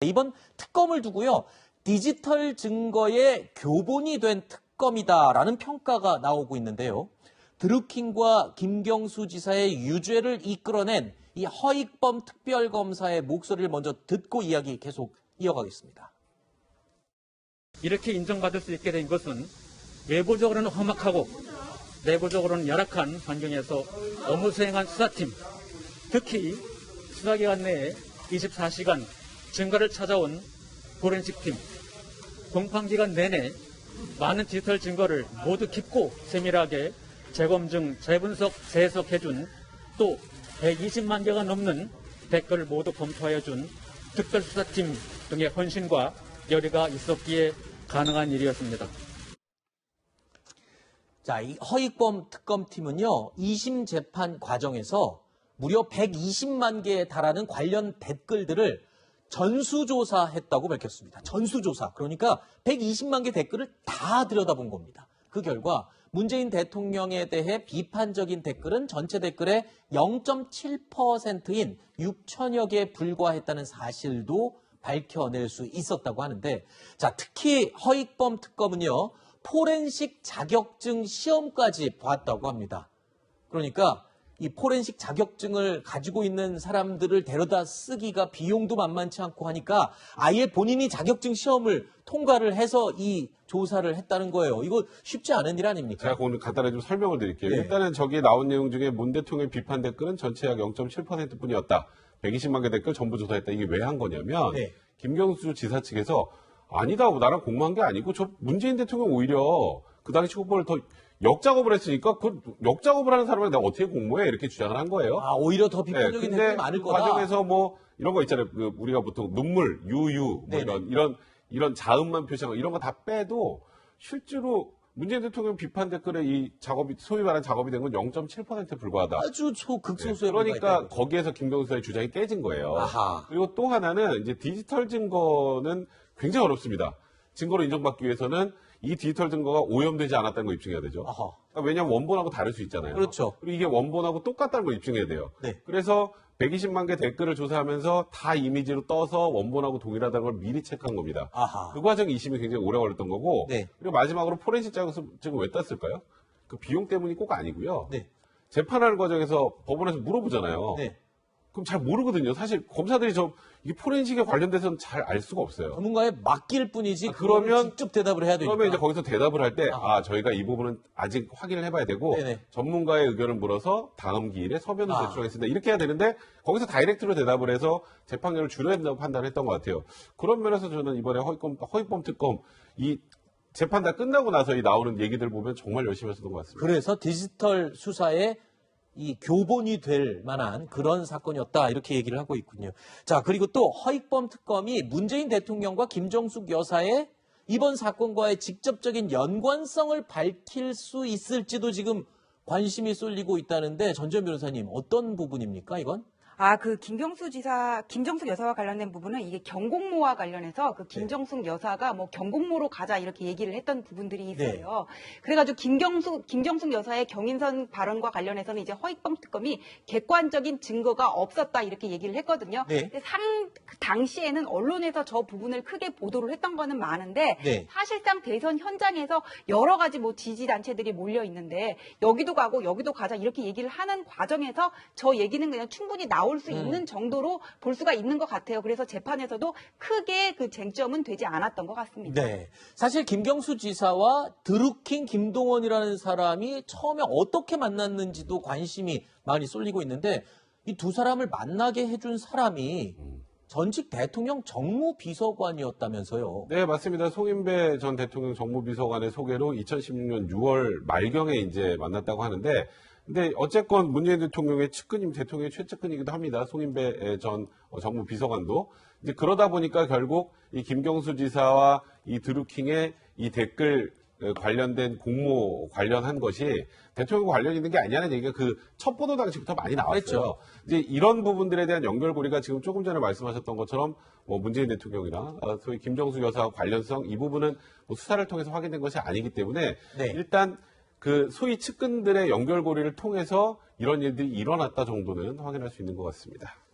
이번 특검을 두고요. 디지털 증거의 교본이 된 특검이다라는 평가가 나오고 있는데요. 드루킹과 김경수 지사의 유죄를 이끌어낸 이 허익범 특별검사의 목소리를 먼저 듣고 이야기 계속 이어가겠습니다. 이렇게 인정받을 수 있게 된 것은 외부적으로는 험악하고 내부적으로는 열악한 환경에서 업무 수행한 수사팀, 특히 수사기관 내에 24시간 증거를 찾아온 포렌식팀, 공판기간 내내 많은 디지털 증거를 모두 깊고 세밀하게 재검증, 재분석, 재해석해준 또 120만 개가 넘는 댓글을 모두 검토하여준 특별수사팀 등의 헌신과 열의가 있었기에 가능한 일이었습니다. 자, 이 허익범 특검팀은요, 2심 재판 과정에서 무려 120만 개에 달하는 관련 댓글들을 전수조사했다고 밝혔습니다. 전수조사. 그러니까 120만 개 댓글을 다 들여다본 겁니다. 그 결과 문재인 대통령에 대해 비판적인 댓글은 전체 댓글의 0.7%인 6천여 개에 불과했다는 사실도 밝혀낼 수 있었다고 하는데, 자, 특히 허익범 특검은요, 포렌식 자격증 시험까지 봤다고 합니다. 그러니까 이 포렌식 자격증을 가지고 있는 사람들을 데려다 쓰기가 비용도 만만치 않고 하니까 아예 본인이 자격증 시험을 통과를 해서 이 조사를 했다는 거예요. 이거 쉽지 않은 일 아닙니까? 제가 오늘 간단히 좀 설명을 드릴게요. 네. 일단은 저기에 나온 내용 중에 문 대통령의 비판 댓글은 전체 약 0.7%뿐이었다. 120만 개 댓글 전부 조사했다. 이게 왜 한 거냐면 네. 김경수 지사 측에서 아니다. 나랑 공모한 게 아니고 저 문재인 대통령 오히려 그 당시 후보를 더 역작업을 했으니까 그 역작업을 하는 사람을 내가 어떻게 공모해 이렇게 주장을 한 거예요. 아, 오히려 더 비판적인 댓글이 많을 그 거다. 과정에서 뭐 이런 거 있잖아요. 그 우리가 보통 눈물, 유유 뭐 이런 자음만 표시하고 이런 거 다 빼도 실제로 문재인 대통령 비판 댓글에 이 작업이 소위 말하는 작업이 된 건 0.7%에 불과하다. 아주 극소수에 그러니까 거기에서 김경수의 주장이 깨진 거예요. 아하. 그리고 또 하나는 이제 디지털 증거는 굉장히 어렵습니다. 증거로 인정받기 위해서는 이 디지털 증거가 오염되지 않았다는 걸 입증해야 되죠. 아하. 그러니까 왜냐하면 원본하고 다를 수 있잖아요. 그렇죠. 그리고 이게 원본하고 똑같다는 걸 입증해야 돼요. 네. 그래서 120만 개 댓글을 조사하면서 다 이미지로 떠서 원본하고 동일하다는 걸 미리 체크한 겁니다. 아하. 그 과정이 2심이 굉장히 오래 걸렸던 거고 네. 그리고 마지막으로 포렌식 자격증을 왜 땄을까요? 그 비용 때문이 꼭 아니고요. 네. 재판하는 과정에서 법원에서 물어보잖아요. 네. 그럼 잘 모르거든요. 사실 검사들이 이게 포렌식에 관련돼서는 잘 알 수가 없어요. 전문가에 맡길 뿐이지 그러면 직접 대답을 해야 되니까. 그러면 이제 거기서 대답을 할 때 저희가 이 부분은 아직 확인을 해봐야 되고 네네. 전문가의 의견을 물어서 다음 기일에 서면을 제출하겠습니다. 이렇게 해야 되는데 거기서 다이렉트로 대답을 해서 재판결을 줄여야 된다고 판단했던 것 같아요. 그런 면에서 저는 이번에 허익범 특검 이 재판 다 끝나고 나서 이 나오는 얘기들 보면 정말 열심히 하셨던 것 같습니다. 그래서 디지털 수사에 이 교본이 될 만한 그런 사건이었다 이렇게 얘기를 하고 있군요. 자, 그리고 또 허익범 특검이 문재인 대통령과 김정숙 여사의 이번 사건과의 직접적인 연관성을 밝힐 수 있을지도 지금 관심이 쏠리고 있다는데 전지현 변호사님 어떤 부분입니까 이건? 김정숙 여사와 관련된 부분은 이게 경공모와 관련해서 그 김정숙 여사가 뭐 경공모로 가자 이렇게 얘기를 했던 부분들이 있어요. 그래가지고 김정숙 여사의 경인선 발언과 관련해서는 이제 허익범 특검이 객관적인 증거가 없었다 이렇게 얘기를 했거든요. 네. 근데 그 당시에는 언론에서 저 부분을 크게 보도를 했던 거는 많은데 네. 사실상 대선 현장에서 여러 가지 뭐 지지 단체들이 몰려 있는데 여기도 가고 여기도 가자 이렇게 얘기를 하는 과정에서 저 얘기는 그냥 충분히 나올 수 있는 정도로 볼 수가 있는 것 같아요. 그래서 재판에서도 크게 그 쟁점은 되지 않았던 것 같습니다. 네. 사실 김경수 지사와 드루킹 김동원이라는 사람이 처음에 어떻게 만났는지도 관심이 많이 쏠리고 있는데 이 두 사람을 만나게 해준 사람이 전직 대통령 정무비서관이었다면서요. 네, 맞습니다. 송인배 전 대통령 정무비서관의 소개로 2016년 6월 말경에 이제 만났다고 하는데, 근데 어쨌건 문재인 대통령의 측근임, 대통령의 최측근이기도 합니다. 송인배 전 정무비서관도. 이제 그러다 보니까 결국 이 김경수 지사와 이 드루킹의 이 댓글 관련된 공모 관련한 것이 대통령과 관련 있는 게 아니냐는 얘기가 그 첫 보도 당시부터 많이 나왔어요. 그렇죠. 이제 이런 부분들에 대한 연결고리가 지금 조금 전에 말씀하셨던 것처럼 뭐 문재인 대통령이나 소위 김정숙 여사와 관련성 이 부분은 뭐 수사를 통해서 확인된 것이 아니기 때문에 네. 일단 그 소위 측근들의 연결고리를 통해서 이런 일들이 일어났다 정도는 확인할 수 있는 것 같습니다.